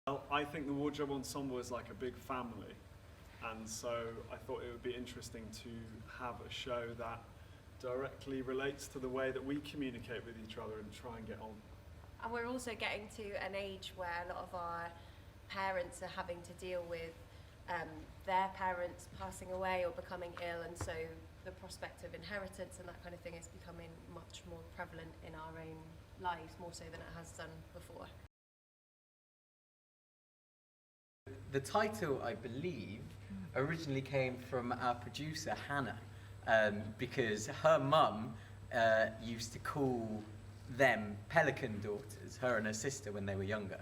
Well, I think the wardrobe ensemble is like a big family, and so I thought it would be interesting to have a show that directly relates to the way that we communicate with each other and try and get on. And we're also getting to an age where a lot of our parents are having to deal with their parents passing away or becoming ill, and so the prospect of inheritance and that kind of thing is becoming much more prevalent in our own lives, more so than it has done before. The title, I believe, originally came from our producer, Hannah, because her mum used to call them Pelican daughters, her and her sister, when they were younger.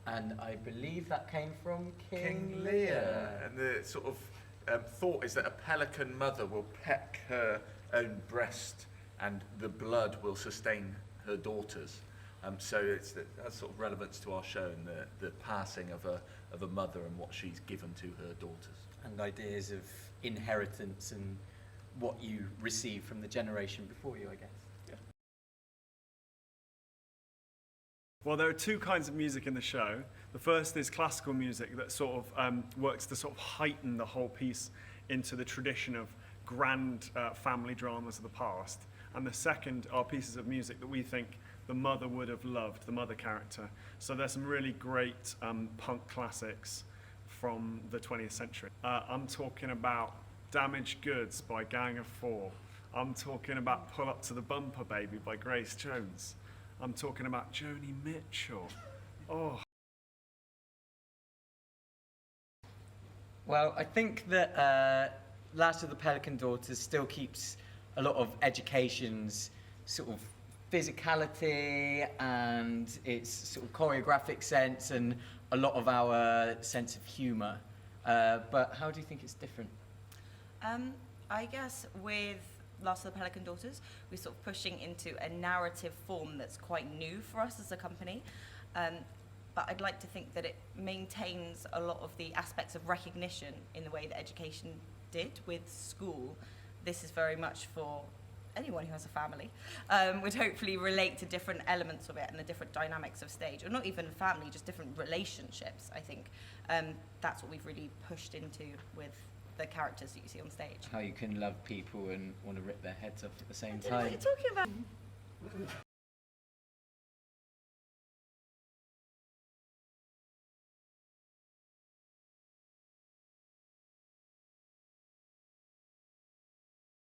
And I believe that came from King Lear. And the sort of thought is that a pelican mother will peck her own breast and the blood will sustain her daughters. So it has sort of relevance to our show and the passing of a mother and what she's given to her daughters. And ideas of inheritance and what you receive from the generation before you, I guess. Yeah. Well, there are two kinds of music in the show. The first is classical music that sort of works to sort of heighten the whole piece into the tradition of grand family dramas of the past. And the second are pieces of music that we think the mother would have loved, the mother character. So there's some really great punk classics from the 20th century. I'm talking about Damaged Goods by Gang of Four. I'm talking about Pull Up to the Bumper Baby by Grace Jones. I'm talking about Joni Mitchell. Oh. Well, I think that Last of the Pelican Daughters still keeps a lot of education's sort of physicality and its sort of choreographic sense and a lot of our sense of humour. But how do you think it's different? I guess with Last of the Pelican Daughters, we're sort of pushing into a narrative form that's quite new for us as a company. But I'd like to think that it maintains a lot of the aspects of recognition in the way that education did with school. This is very much for anyone who has a family, would hopefully relate to different elements of it and the different dynamics of stage, or not even family, just different relationships, I think. That's what we've really pushed into with the characters that you see on stage. How you can love people and want to rip their heads off at the same What are time. you talking about?